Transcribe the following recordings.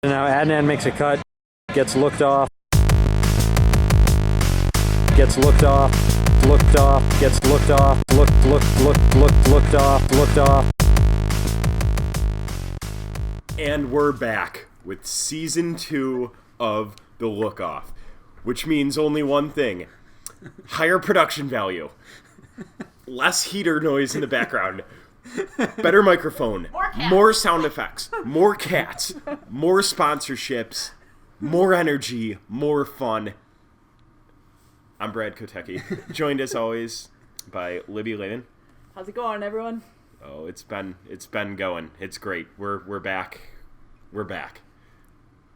Now Adnan makes a cut, gets looked off, gets looked off, gets looked off, looked off. And we're back with Season 2 of The Lookoff, which means only one thing. Higher production value. Less heater noise in the background. Better microphone. More sound effects. More cats. More sponsorships. More energy. More fun. I'm Brad Kotecki, joined as always by Libby Layden. How's it going, everyone? Oh, it's been going. It's great. We're back. We're back.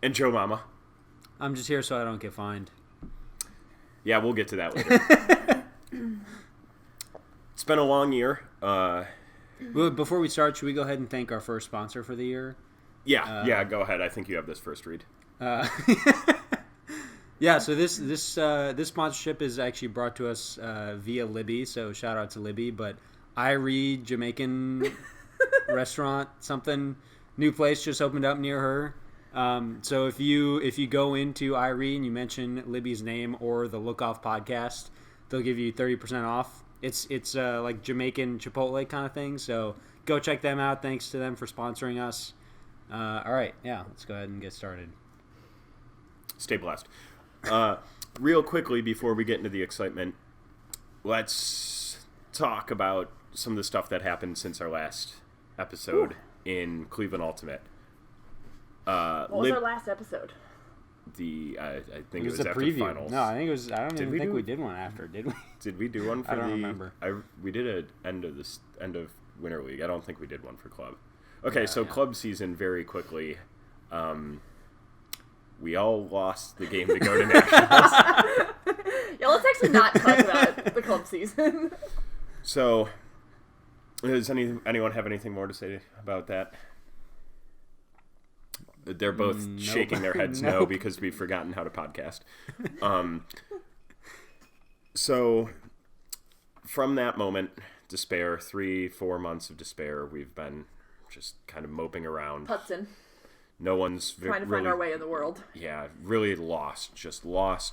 And Joe Mama. I'm just here so I don't get fined. Yeah, we'll get to that later. It's been a long year. Well, before we start, should we go ahead and thank our first sponsor for the year? Yeah, go ahead. I think you have this first read. Yeah, so this sponsorship is actually brought to us via Libby, so shout out to Libby. But Irie Jamaican restaurant, something new place just opened up near her. So if you go into Irie and you mention Libby's name or the Lookoff podcast, they'll give you 30% off. It's like Jamaican Chipotle kind of thing. So go check them out. Thanks to them for sponsoring us. All right, yeah, let's go ahead and get started. Stay blessed. Real quickly before we get into the excitement, let's talk about some of the stuff that happened since our last episode in Cleveland Ultimate. What was our last episode? I think it was the after preview. finals. No, I think it was. I don't even think we did one after, did we? Did we do one for I don't remember. We did an end of Winter League. I don't think we did one for Club. Okay, so Club season very quickly. We all lost the game to go to Nationals. Yeah, let's actually not talk about the Club season. So, does anyone have anything more to say about that? They're both shaking their heads no because we've forgotten how to podcast. So, from that moment, despair, 3-4 months of despair, we've been just kind of moping around. Hudson. No one's trying to find our way in the world. Yeah, really lost,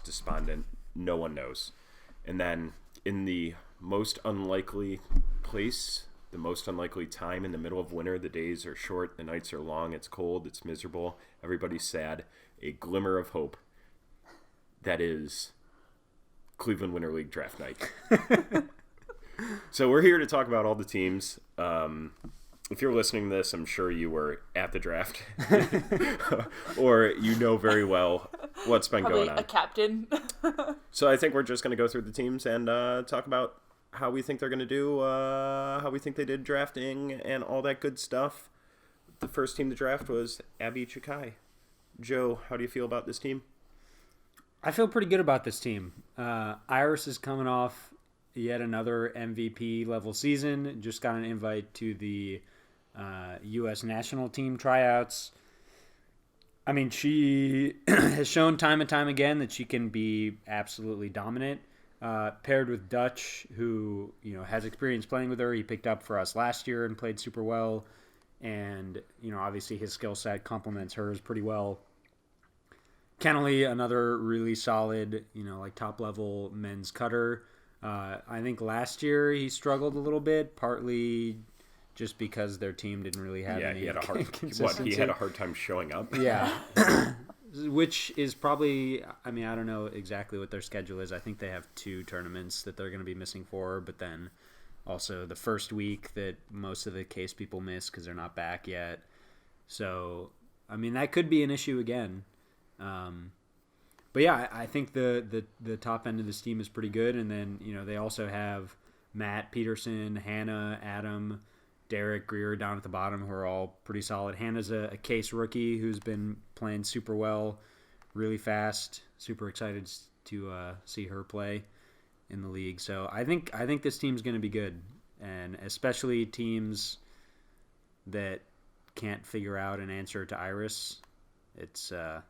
despondent. No one knows. And then, in the most unlikely place, the most unlikely time in the middle of winter, the days are short, the nights are long, it's cold, it's miserable, everybody's sad. A glimmer of hope. That is Cleveland Winter League draft night. So we're here to talk about all the teams. If you're listening to this, I'm sure you were at the draft. Or you know very well what's been Probably going on. A captain. So I think we're just going to go through the teams and talk about how we think they're going to do, how we think they did drafting, and all that good stuff. The first team to draft was Abby Chikai. Joe, how do you feel about this team? I feel pretty good about this team. Iris is coming off yet another MVP level season. Just got an invite to the U.S. national team tryouts. I mean, she has shown time and time again that she can be absolutely dominant. Paired with Dutch, who has experience playing with her. He picked up for us last year and played super well. And obviously his skill set complements hers pretty well. Kennelly, another really solid, like top level men's cutter. I think last year he struggled a little bit, partly just because their team didn't really have any consistency. He had a hard time showing up? Yeah. Which is probably, I don't know exactly what their schedule is. I think they have 2 tournaments that they're going to be missing for, but then also the first week that most of the case people miss because they're not back yet. So, that could be an issue again. But yeah, I think the top end of this team is pretty good. And then, they also have Matt Peterson, Hannah, Adam, Derek, Greer down at the bottom, who are all pretty solid. Hannah's a case rookie who's been playing super well, really fast. Super excited to see her play in the league. So I think this team's going to be good, and especially teams that can't figure out an answer to Iris. It's going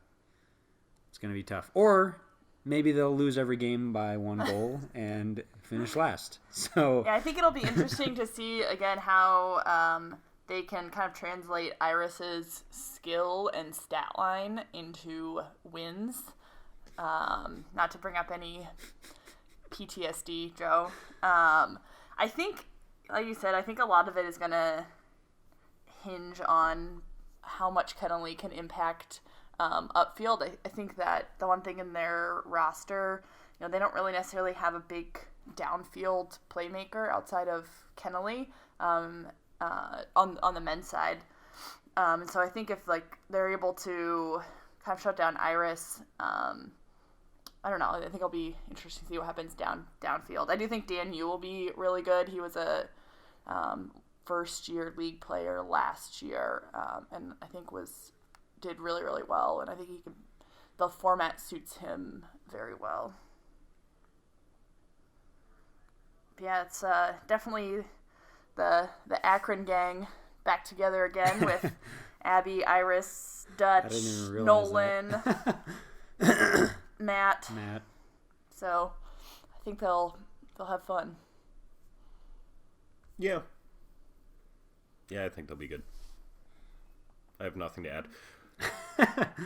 to be tough. Or maybe they'll lose every game by 1 goal and finish last. So yeah, I think it'll be interesting to see again how they can kind of translate Iris's skill and stat line into wins. Not to bring up any PTSD, Joe. I think, like you said, I think a lot of it is going to hinge on how much Kennelly can impact upfield. I think that the one thing in their roster, they don't really necessarily have a big downfield playmaker outside of Kennelly on the men's side. And so I think if they're able to kind of shut down Iris, I don't know. I think it'll be interesting to see what happens downfield. I do think Dan Yu will be really good. He was a first-year league player last year, and I think did really, really well. And I think the format suits him very well. But yeah, it's definitely the Akron gang back together again with Abby, Iris, Dutch, Nolan, Matt. So I think they'll have fun. Yeah. Yeah, I think they'll be good. I have nothing to add.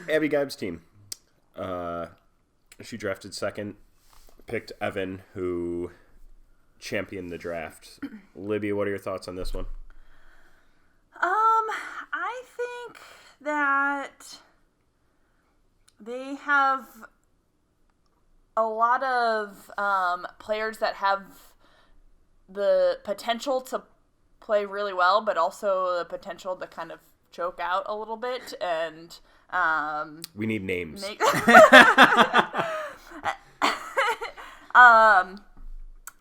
Abby Geib's team. She drafted second, picked Evan, who championed the draft. Libby, what are your thoughts on this one? I think that they have a lot of players that have the potential to play really well, but also the potential to kind of choke out a little bit. And we need names.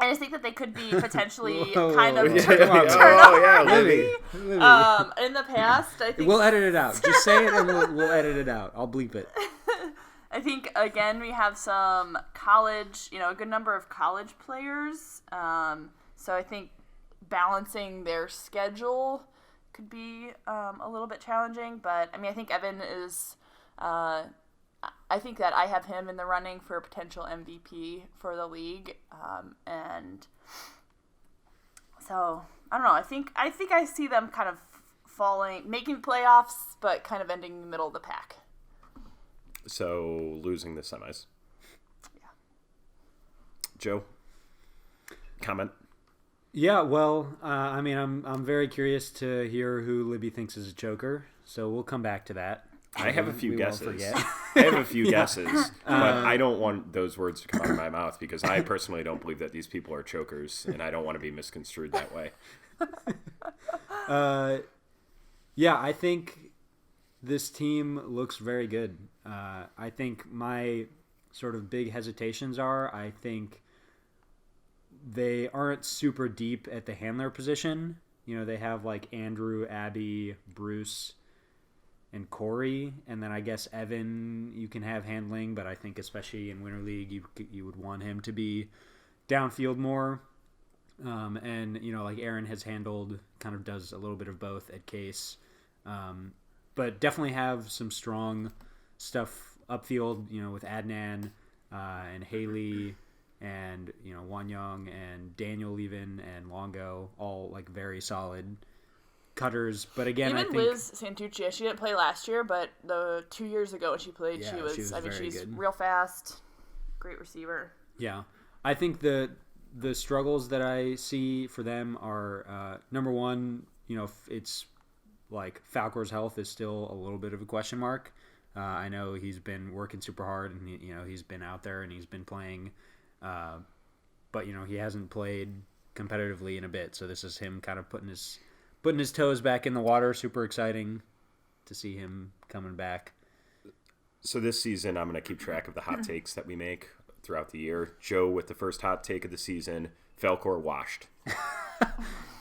I just think that they could be potentially kind of Libby. In the past. I think we'll edit it out. Just say it and we'll edit it out. I'll bleep it. I think, again, we have some college, a good number of college players. So I think balancing their schedule could be a little bit challenging. But, I think Evan is... I think that I have him in the running for a potential MVP for the league. And so, I don't know. I think I see them kind of making playoffs, but kind of ending in the middle of the pack. So, losing the semis. Yeah. Joe, comment? Yeah, well, I'm very curious to hear who Libby thinks is a choker, so we'll come back to that. I have a few guesses. I have a few guesses, but I don't want those words to come out of my mouth because I personally don't believe that these people are chokers, and I don't want to be misconstrued that way. Yeah, I think this team looks very good. I think my sort of big hesitations are, I think they aren't super deep at the handler position. They have Andrew, Abby, Bruce, and Corey, and then I guess Evan you can have handling, but I think especially in Winter League you would want him to be downfield more. And Aaron has handled, kind of does a little bit of both at Case, but definitely have some strong stuff upfield. With Adnan and Haley and Wanyang and Daniel even and Longo, all very solid cutters. But again, even I think Liz Santucci, she didn't play last year, but the 2 years ago when she played, she was she's good. Real fast, great receiver. Yeah, I think the struggles that I see for them are number one, it's Falcor's health is still a little bit of a question mark. I know he's been working super hard and he's been out there and he's been playing, but he hasn't played competitively in a bit, so this is him kind of putting his toes back in the water. Super exciting to see him coming back. So this season, I'm going to keep track of the hot takes that we make throughout the year. Joe with the first hot take of the season, Falcor washed.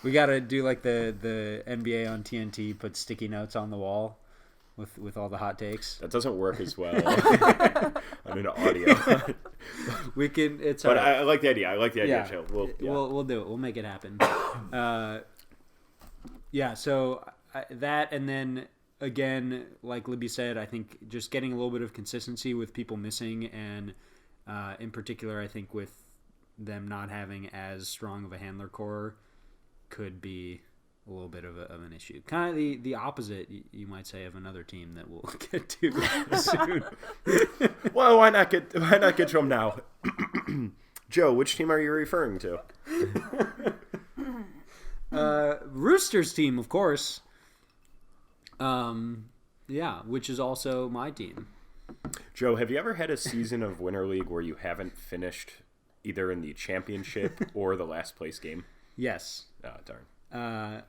We got to do the NBA on TNT, put sticky notes on the wall with all the hot takes. That doesn't work as well on an audio. We can. It's. But right. I like the idea. Yeah. Joe. We'll do it. We'll make it happen. Yeah, so that, and then, again, like Libby said, I think just getting a little bit of consistency with people missing, and in particular, I think with them not having as strong of a handler core could be a little bit of an issue. Kind of the opposite, you might say, of another team that we'll get to soon. Well, why not get to them now? Joe, which team are you referring to? Roosters team, of course. Yeah, which is also my team. Joe, have you ever had a season of Winter League where you haven't finished either in the championship or the last place game? Yes. Oh, darn.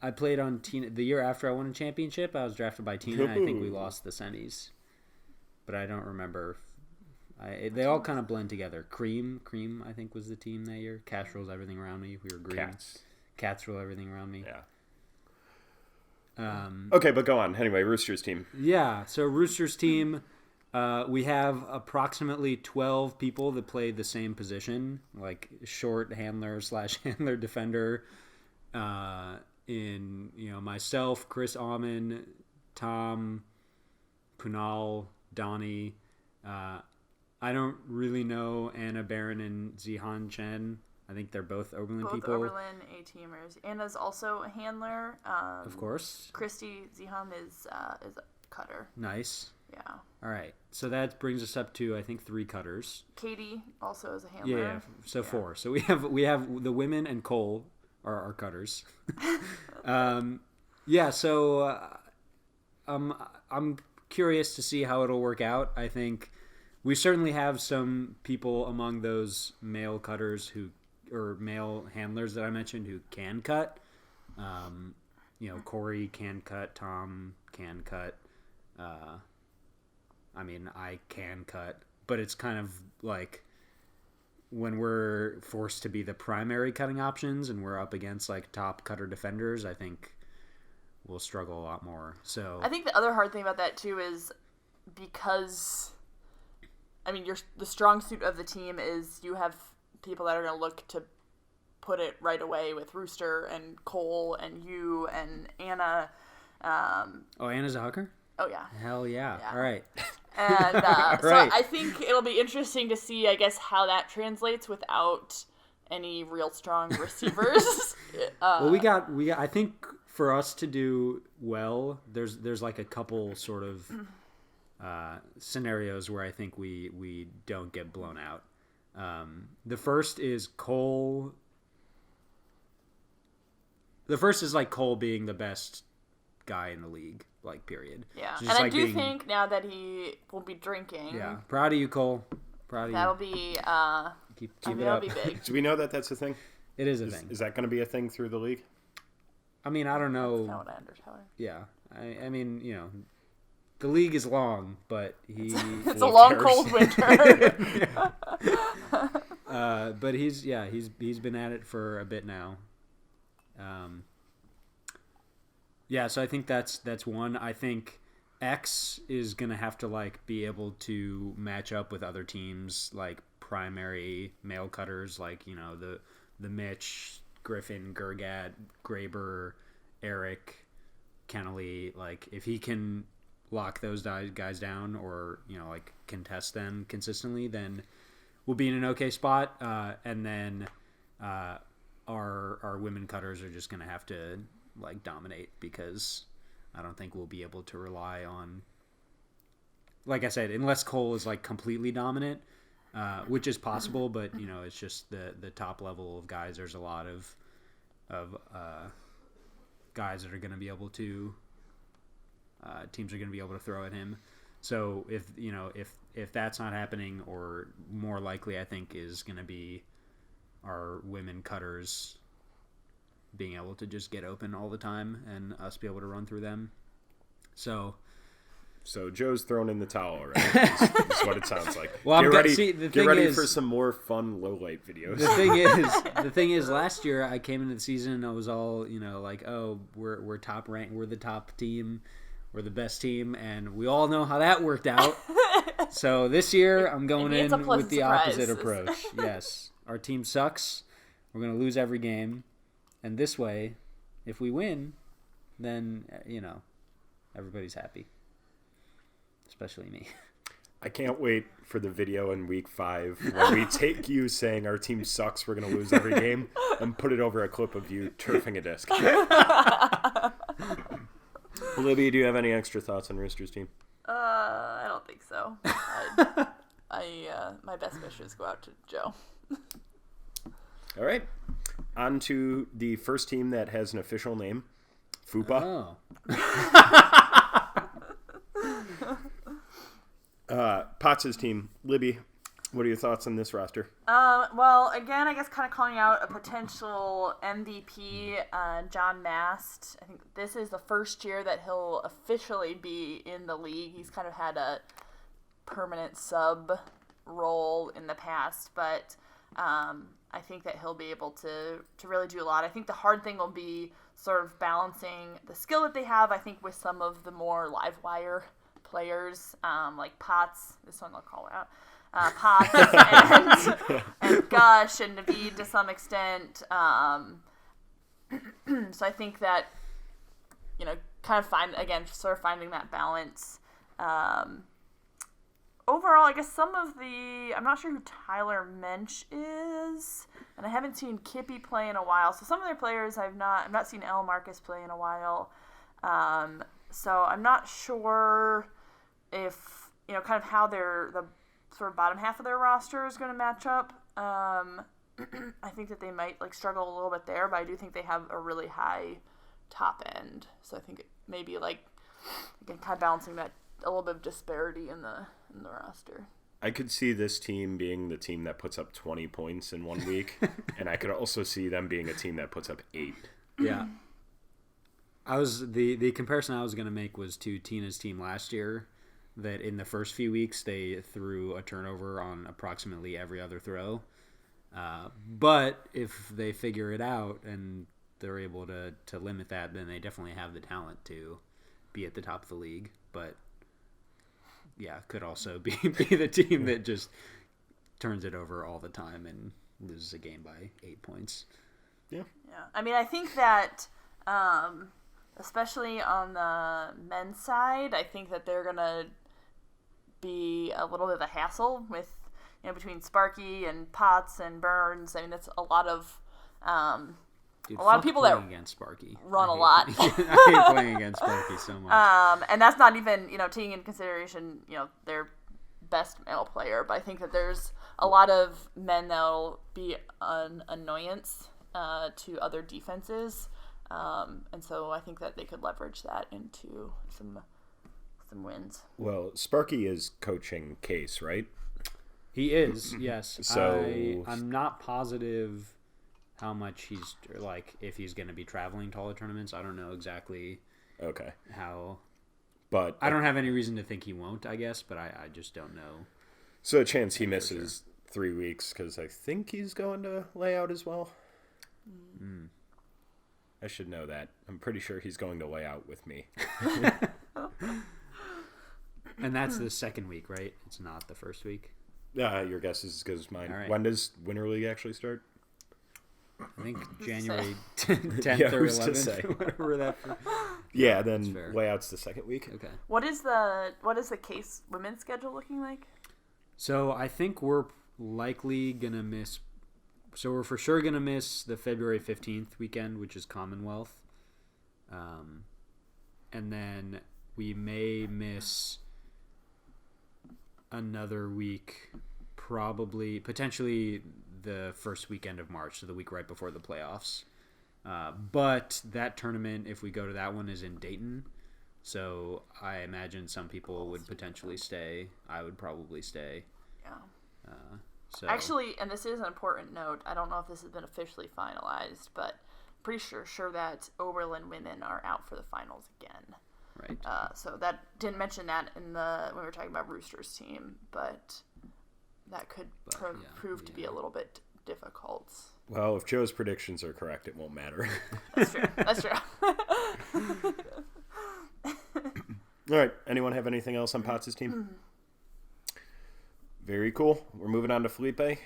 I played on Tina the year after I won a championship. I was drafted by Tina. I think we lost the semis, but I don't remember. They all kind of blend together. Cream, I think was the team that year. Cash rolls everything around me. We were green. Cats roll everything around me. Yeah. Okay, but go on. Anyway, Roosters team. Yeah. So Roosters team. We have approximately 12 people that play the same position, like short handler / handler defender. Myself, Chris Alman, Tom, Kunal, Donnie. I don't really know Anna Barron and Zihan Chen. I think they're both Oberlin people. Both Oberlin A-teamers. Anna's also a handler. Of course. Christy Zihan is a cutter. Nice. Yeah. All right. So that brings us up to, I think, 3 cutters. Katie also is a handler. Yeah. So 4. So we have the women and Cole are our cutters. Yeah. So I'm curious to see how it'll work out. I think we certainly have some people among those male cutters or male handlers that I mentioned who can cut. Corey can cut. Tom can cut. I can cut, but it's kind of like when we're forced to be the primary cutting options and we're up against like top cutter defenders, I think we'll struggle a lot more. So I think the other hard thing about that too is because, the strong suit of the team is you have people that are going to look to put it right away with Rooster and Cole and you and Anna. Anna's a hooker? Oh, yeah. Hell yeah. All right. And right. So I think it'll be interesting to see, I guess, how that translates without any real strong receivers. Well, we got. I think for us to do well, there's like a couple sort of scenarios where I think we don't get blown out. The first is Cole. The first is like Cole being the best guy in the league, like, period. Yeah, so and I do think now that he will be drinking. Yeah, proud of you, Cole. Proud of that'll you. Be keep that'll be big. Do we know that that's a thing? It is a thing. Is that going to be a thing through the league? I don't know. That's not what I understand. Yeah, the league is long, but it's a long, cold winter. But he's been at it for a bit now. So I think that's one. I think X is gonna have to like be able to match up with other teams like primary male cutters, like the Mitch, Griffin, Gergat, Graber, Eric, Kennelly. Like if he can lock those guys down or like contest them consistently, then we'll be in an okay spot. And then our women cutters are just gonna have to like dominate, because I don't think we'll be able to rely on, like I said, unless Cole is like completely dominant, which is possible, but it's just the top level of guys. There's a lot of guys that are going to be able to teams are going to be able to throw at him. So if that's not happening, or more likely I think is going to be our women cutters being able to just get open all the time and us be able to run through them. So Joe's thrown in the towel already. Is what it sounds like. Well, get ready for some more fun low light videos. The thing is, last year I came into the season and I was all like, oh, we're top ranked, we're the top team, we're the best team, and we all know how that worked out. So this year I'm going in with the opposite approach. Yes, our team sucks. We're gonna lose every game. And this way, if we win, then, everybody's happy. Especially me. I can't wait for the video in week 5 when we take you saying our team sucks, we're going to lose every game, and put it over a clip of you turfing a disc. Libby, do you have any extra thoughts on Roosters team? I don't think so. My best wishes go out to Joe. All right. On to the first team that has an official name, FUPA. Potts' team. Libby, what are your thoughts on this roster? Well, again, I guess kind of calling out a potential MVP, John Mast. I think this is the first year that he'll officially be in the league. He's kind of had a permanent sub role in the past, but I think that he'll be able to really do a lot. I think the hard thing will be sort of balancing the skill that they have, I think, with some of the more live wire players, like Potts. This one I'll call out. Potts and Gush and Naveed to some extent. So I think that, kind of finding that balance. Overall, I guess I'm not sure who Tyler Mensch is, and I haven't seen Kippy play in a while. So some of their players I've not seen L. Marcus play in a while. So I'm not sure if, kind of how the sort of bottom half of their roster is going to match up. I think that they might struggle a little bit there, but I do think they have a really high top end. So I think it maybe again, kind of balancing that a little bit of disparity in the roster. I could see this team being the team that puts up 20 points in 1 week, and I could also see them being a team that puts up 8. Yeah. The comparison I was going to make was to Tina's team last year, that in the first few weeks they threw a turnover on approximately every other throw. But if they figure it out and they're able to limit that, then they definitely have the talent to be at the top of the league. But yeah, could also be the team that just turns it over all the time and loses a game by 8 points. Yeah. I mean, I think that, especially on the men's side, I think that they're going to be a little bit of a hassle with, between Sparky and Potts and Burns. I mean, that's a lot of people that against Sparky run a lot. I hate playing against Sparky so much. And that's not even, taking into consideration, their best male player. But I think that there's a lot of men that'll be an annoyance to other defenses. And so I think that they could leverage that into some wins. Well, Sparky is coaching Case, right? He is, yes. So I'm not positive how much he's if he's going to be traveling to all the tournaments. I don't know exactly. Okay. How, but I don't have any reason to think he won't. I guess, but I just don't know. So a chance he misses 3 weeks because I think he's going to layout as well. Mm. I should know that. I'm pretty sure he's going to lay out with me. And that's the second week, right? It's not the first week. Your guess is as good as mine. Right. When does Winter League actually start? I think January 10th or 11th. Whatever that. Yeah, then layout's the second week. Okay. What is the Case women's schedule looking like? So I think we're likely gonna miss. So we're for sure gonna miss the February 15th weekend, which is Commonwealth. And then we may miss another week, potentially the first weekend of March, so the week right before the playoffs. But that tournament, if we go to that one, is in Dayton. So I imagine some people would potentially stay. I would probably stay. Yeah. So actually, and this is an important note, I don't know if this has been officially finalized, but pretty sure that Oberlin women are out for the finals again. Right. So that didn't mention that when we were talking about Roosters team, but that could prove to be a little bit difficult. Well, if Joe's predictions are correct, it won't matter. That's true. All right. Anyone have anything else on Potts' team? Very cool. We're moving on to Felipe.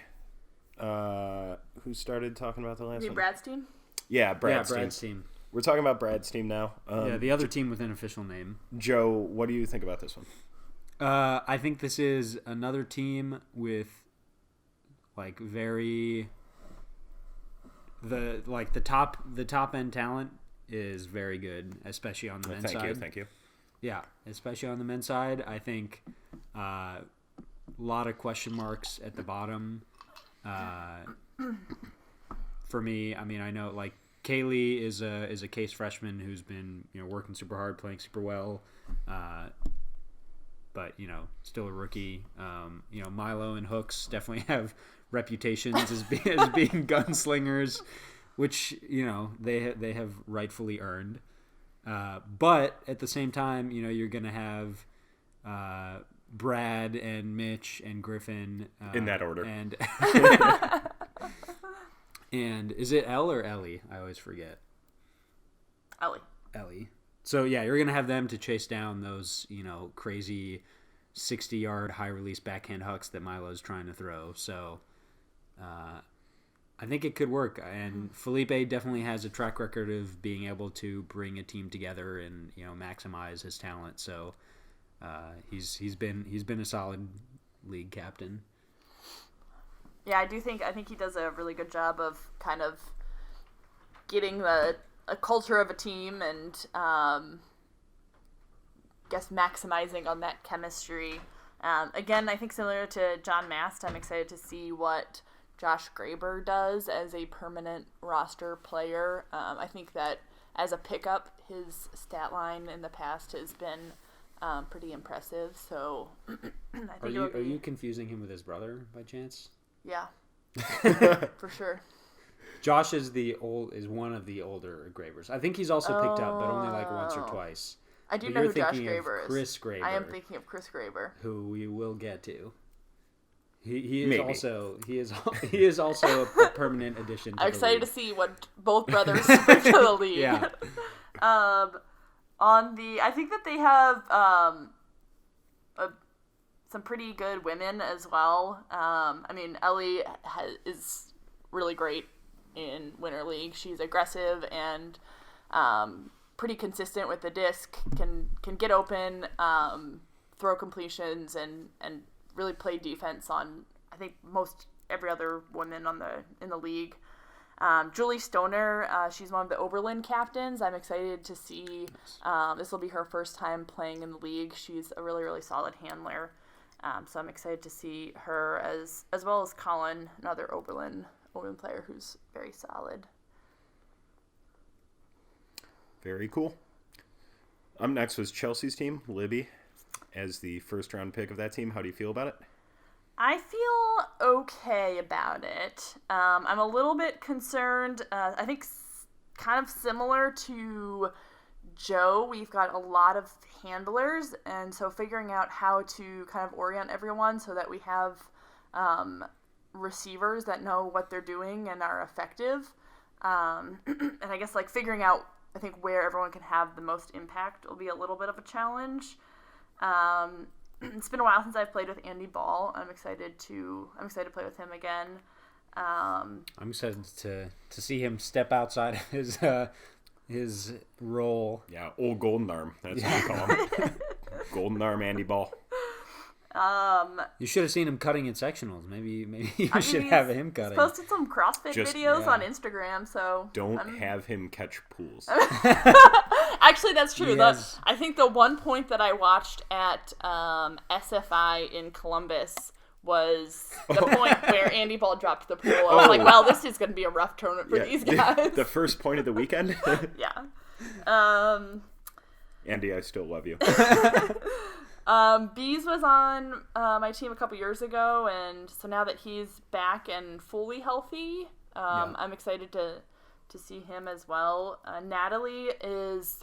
Who started talking about the last one? Brad's team? Yeah, Brad's team. We're talking about Brad's team now. The other team with an official name. Joe, what do you think about this one? I think this is another team with the top end talent is very good, especially on the men's side. Thank you. Yeah, especially on the men's side. I think a lot of question marks at the bottom. For me, I mean, I know like Kaylee is a case freshman who's been working super hard, playing super well, but still a rookie. Milo and Hooks definitely have reputations as being gunslingers, which they have rightfully earned. But at the same time, you're gonna have Brad and Mitch and Griffin in that order, and and is it Elle or Ellie? I always forget. Ellie. So yeah, you're gonna have them to chase down those crazy 60-yard high release backhand hooks that Milo's trying to throw. So I think it could work, and Felipe definitely has a track record of being able to bring a team together and maximize his talent. So he's been a solid league captain. Yeah, I think he does a really good job of kind of getting a culture of a team and guess maximizing on that chemistry. Again, I think similar to John Mast, I'm excited to see what Josh Graber does as a permanent roster player. I think that as a pickup, his stat line in the past has been pretty impressive. So I think are you confusing him with his brother by chance? Yeah, for sure. Josh is one of the older Gravers. I think he's also picked up, but only like once or twice. I do know who Josh Graber is. Chris Graber. I am thinking of Chris Graber, who we will get to. He is also a permanent addition to I'm the excited league. to see what both brothers bring to the league. Yeah. I think that they have some pretty good women as well. I mean, Ellie is really great in Winter League. She's aggressive and pretty consistent with the disc. Can get open, throw completions, and really play defense on I think most every other woman in the league. Julie Stoner, she's one of the Oberlin captains. I'm excited to see. This will be her first time playing in the league. She's a really, really solid handler. So I'm excited to see her as well as Colin, another Oberlin player who's very solid. Very cool. Up next was Chelsea's team, Libby, as the first round pick of that team. How do you feel about it? I feel okay about it. I'm a little bit concerned. I think kind of similar to Joe, we've got a lot of handlers, and so figuring out how to kind of orient everyone so that we have receivers that know what they're doing and are effective. And I guess like figuring out, I think, where everyone can have the most impact will be a little bit of a challenge. It's been a while since I've played with Andy Ball. I'm excited to play with him again. I'm excited to see him step outside of his role. Yeah, old Golden Arm. That's what we call him. Golden Arm Andy Ball. You should have seen him cutting in sectionals. Maybe you should have him cutting. He's posted some CrossFit videos on Instagram, so don't have him catch pools. Actually, that's true. I think the one point that I watched at SFI in Columbus was the point where Andy Ball dropped the pool. I was like, well, this is going to be a rough tournament for these guys. The first point of the weekend? Yeah. Andy, I still love you. Bees was on my team a couple years ago, and so now that he's back and fully healthy, I'm excited to see him as well. Natalie is,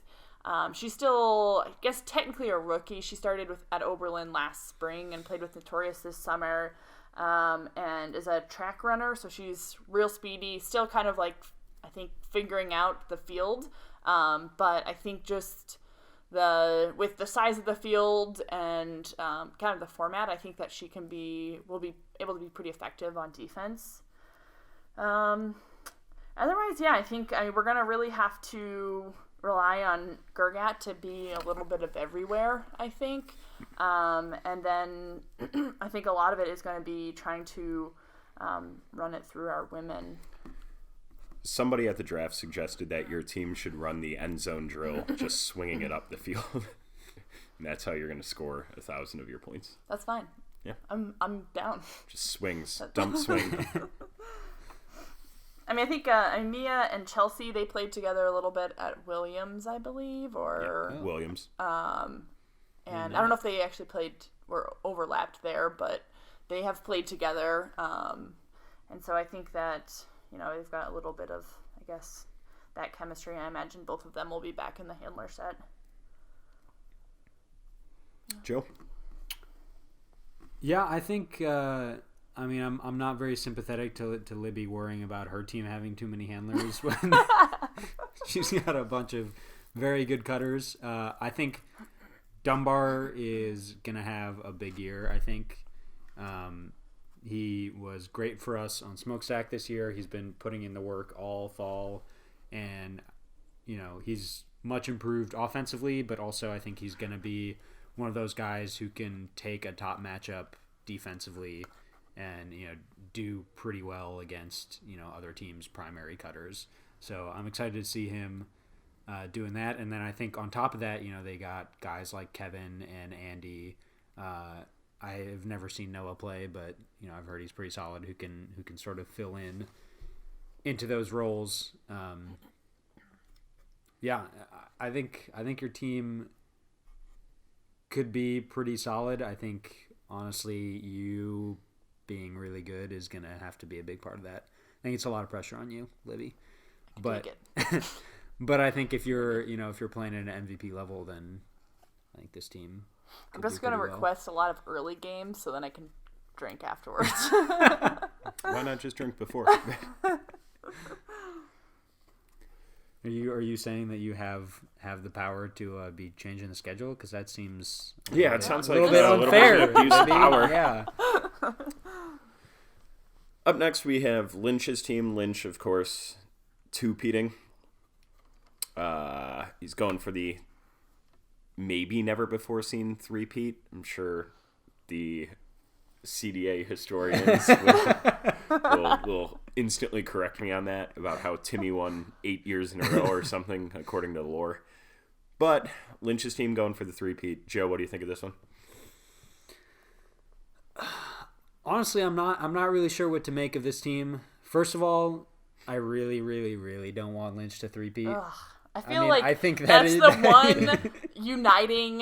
she's still, I guess, technically a rookie. She started at Oberlin last spring and played with Notorious this summer, and is a track runner, so she's real speedy, still kind of like, I think, figuring out the field, but I think just with the size of the field and kind of the format, I think that she will be able to be pretty effective on defense. Otherwise, I think we're going to really have to rely on Gergat to be a little bit of everywhere, I think. And then I think a lot of it is going to be trying to run it through our women. Somebody at the draft suggested that your team should run the end zone drill, just swinging it up the field. And that's how you're going to score 1,000 of your points. That's fine. Yeah. I'm down. Just swings. Dump swing. I mean, I think Mia and Chelsea, they played together a little bit at Williams, I believe, or... Yeah. Williams. And I don't know if they actually were overlapped there, but they have played together. And so I think that, they've got a little bit of, I guess, that chemistry. I imagine both of them will be back in the handler set. Joe? Yeah, I think, I'm not very sympathetic to Libby worrying about her team having too many handlers when she's got a bunch of very good cutters. I think Dunbar is going to have a big year, I think. He was great for us on Smokestack this year. He's been putting in the work all fall, and, he's much improved offensively, but also I think he's going to be one of those guys who can take a top matchup defensively and, do pretty well against, other teams' primary cutters. So I'm excited to see him doing that. And then I think on top of that, they got guys like Kevin and Andy. I have never seen Noah play, but, I've heard he's pretty solid, who can sort of fill into those roles. I think your team could be pretty solid. I think, honestly, you being really good is going to have to be a big part of that. I think it's a lot of pressure on you, Libby. But but I think if you're playing at an MVP level, then I think this team I'm just going to request a lot of early games so then I can drink afterwards. Why not just drink before? Are you saying that you have the power to be changing the schedule? Because that seems it sounds like a little bit unfair. Abuse of power. Yeah. Up next, we have Lynch's team. Lynch, of course, two-peating. He's going for the maybe never-before-seen three-peat. I'm sure the CDA historians will instantly correct me on that about how Timmy won 8 years in a row or something, according to the lore. But Lynch's team going for the three-peat. Joe, what do you think of this one? Honestly, I'm not really sure what to make of this team. First of all, I really, really, really don't want Lynch to three-peat. I think that's the one uniting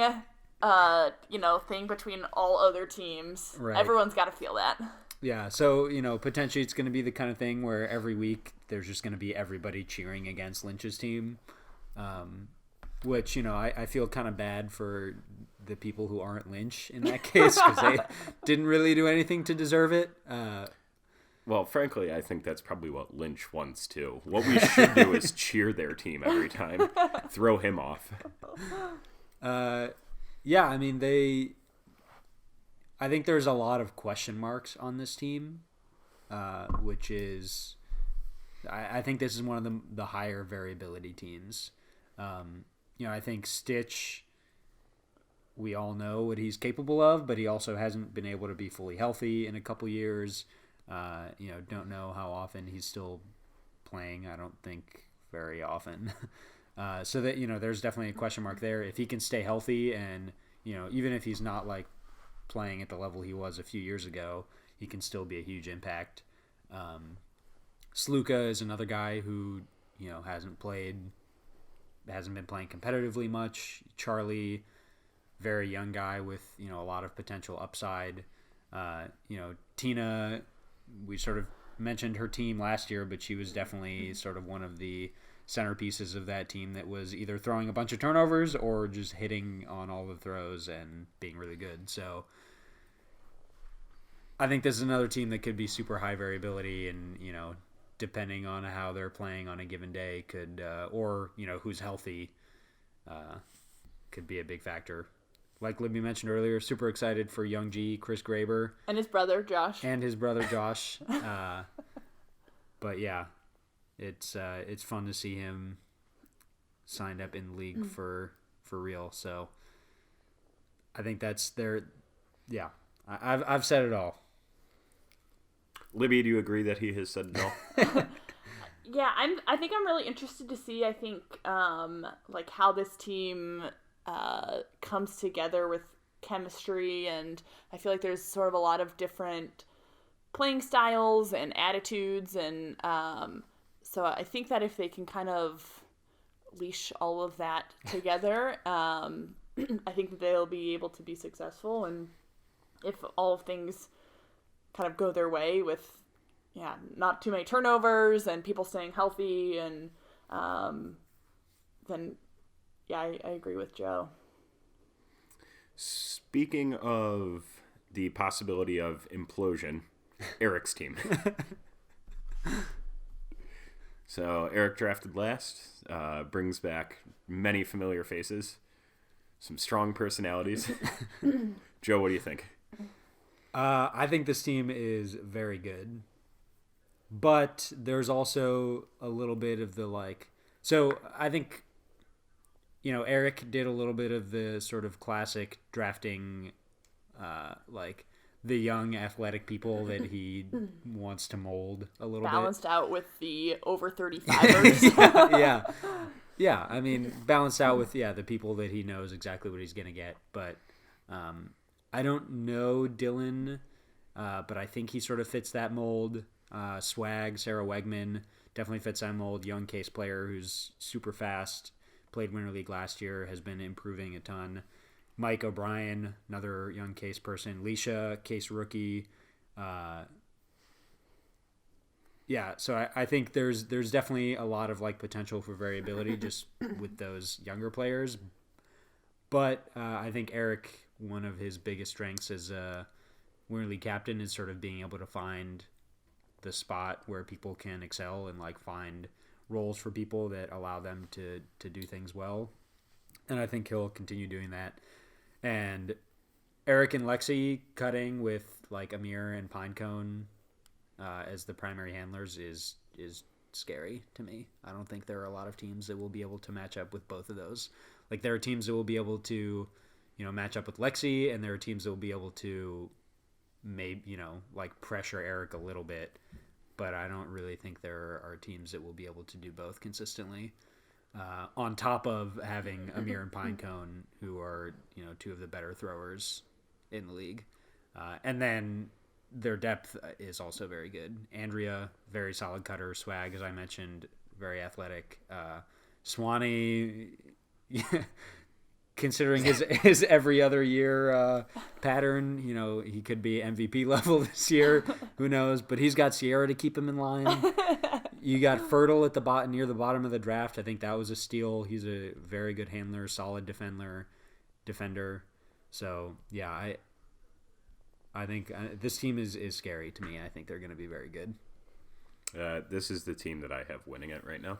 thing between all other teams. Right. Everyone's got to feel that. Yeah, so, potentially it's going to be the kind of thing where every week there's just going to be everybody cheering against Lynch's team, which, I feel kind of bad for the people who aren't Lynch in that case because they didn't really do anything to deserve it. Well, frankly, I think that's probably what Lynch wants too. What we should do is cheer their team every time. Throw him off. Yeah, I think there's a lot of question marks on this team, which is, I think this is one of the higher variability teams. I think Stitch, we all know what he's capable of, but he also hasn't been able to be fully healthy in a couple years. Don't know how often he's still playing. I don't think very often. So that, there's definitely a question mark there. If he can stay healthy and, even if he's not like playing at the level he was a few years ago, he can still be a huge impact. Sluka is another guy who, hasn't been playing competitively much. Charlie, very young guy with, a lot of potential upside. Tina, we sort of mentioned her team last year, but she was definitely sort of one of the centerpieces of that team that was either throwing a bunch of turnovers or just hitting on all the throws and being really good. So I think this is another team that could be super high variability and, depending on how they're playing on a given day could, or, who's healthy, could be a big factor. Like Libby mentioned earlier, super excited for Young G, Chris Graber. And his brother, Josh. But yeah, it's fun to see him signed up in the league for real. So I think that's their, yeah, I've said it all. Libby, do you agree that he has said it all? Yeah, I think I'm really interested to see, I think, like how this team comes together with chemistry, and I feel like there's sort of a lot of different playing styles and attitudes, and so I think that if they can kind of leash all of that together, I think that they'll be able to be successful, and if all of things kind of go their way with not too many turnovers and people staying healthy, and then I agree with Joe. Speaking of the possibility of implosion, Eric's team. So Eric drafted last, brings back many familiar faces, some strong personalities. Joe, what do you think? I think this team is very good. But there's also a little bit of the so I think, Eric did a little bit of the sort of classic drafting, the young athletic people that he wants to mold a little balanced bit. Out with the over 35ers. Yeah. I mean, balanced out with, the people that he knows exactly what he's going to get. But I don't know Dylan, but I think he sort of fits that mold. Swag, Sarah Wegman definitely fits that mold. Young case player who's super fast, played Winter League last year, has been improving a ton. Mike O'Brien, another young case person. Leisha, case rookie. So I think there's definitely a lot of potential for variability just with those younger players. But I think Eric, one of his biggest strengths as a Winter League captain is sort of being able to find the spot where people can excel and find roles for people that allow them to do things well. And I think he'll continue doing that. And Eric and Lexi cutting with Amir and Pinecone as the primary handlers is scary to me. I don't think there are a lot of teams that will be able to match up with both of those. There are teams that will be able to, match up with Lexi, and there are teams that will be able to maybe, pressure Eric a little bit, but I don't really think there are teams that will be able to do both consistently. On top of having Amir and Pinecone, who are, two of the better throwers in the league. And then their depth is also very good. Andrea, very solid cutter. Swag, as I mentioned, very athletic. Swanee, considering his every other year pattern, he could be MVP level this year. Who knows? But he's got Sierra to keep him in line. You got Fertile at the near the bottom of the draft. I think that was a steal. He's a very good handler, solid defender. So yeah, I think this team is scary to me. I think they're going to be very good. This is the team that I have winning it right now.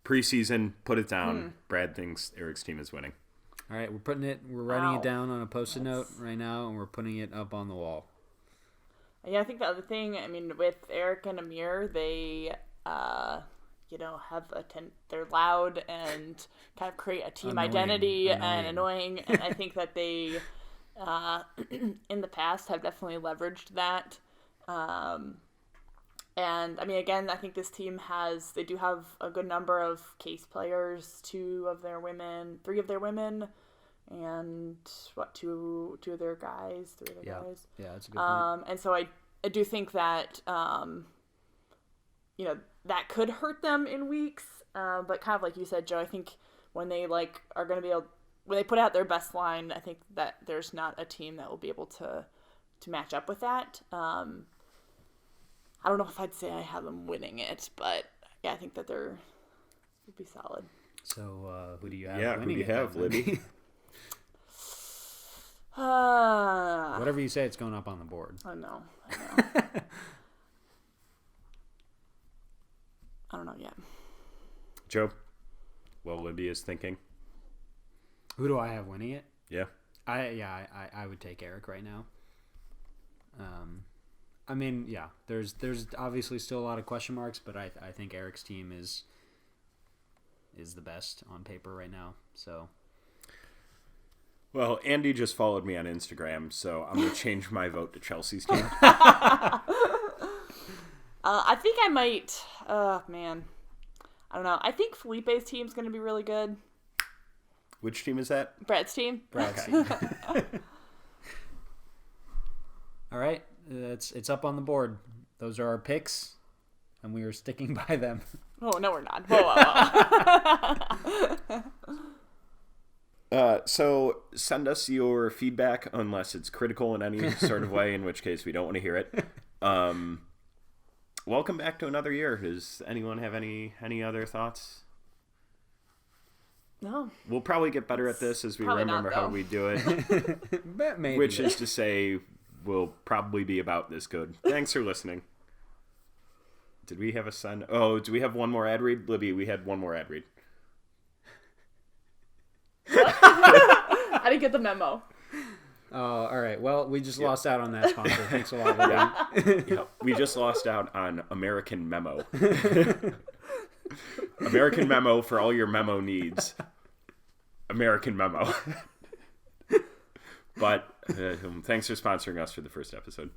Preseason, put it down. Brad thinks Eric's team is winning. All right, we're writing it down on a Post-it note right now, and we're putting it up on the wall. Yeah, I think the other thing, with Eric and Amir, they, they're loud and kind of create a team identity and annoying. And I think that they, in the past, have definitely leveraged that. And again, I think this team they do have a good number of case players, 3 of their women, and two of their guys, 3 of their guys. Yeah, that's a good point. And so I do think that, that could hurt them in weeks. But kind of like you said, Joe, I think when they are going to be able, when they put out their best line, I think that there's not a team that will be able to match up with that. I don't know if I'd say I have them winning it, but yeah, I think that would be solid. So who do you have? Yeah, who do you have, Libby? Whatever you say, it's going up on the board. I know. I don't know yet. Joe, well, Libby is thinking. Who do I have winning it? Yeah. I would take Eric right now. There's obviously still a lot of question marks, but I think Eric's team is the best on paper right now. So, well, Andy just followed me on Instagram, so I'm gonna change my vote to Chelsea's team. I think I might. Man, I don't know. I think Felipe's team's going to be really good. Which team is that? Brett's team. Brad's team. All right, it's up on the board. Those are our picks, and we are sticking by them. Oh, no, we're not. Whoa. So send us your feedback, unless it's critical in any sort of way, in which case we don't want to hear it. Welcome back to another year. Does anyone have any other thoughts? No. We'll probably get better at this as we Probably remember not, how though. we do it. Maybe. Which is to say, we'll probably be about this good. Thanks for listening. Did we have a sign? Oh, do we have one more ad read? Libby, we had one more ad read. I didn't get the memo. Oh, all right. Well, we just lost out on that sponsor. Thanks a lot, Libby. Yep. We just lost out on American Memo. American Memo for all your memo needs. American Memo. But thanks for sponsoring us for the first episode.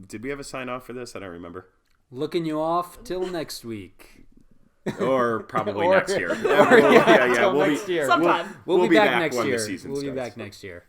Did we have a sign off for this? I don't remember. Looking you off till next week. Or probably Or- next year. Or, yeah, till we'll next year. Sometime. We'll be back next when year. the season We'll be starts. back next year.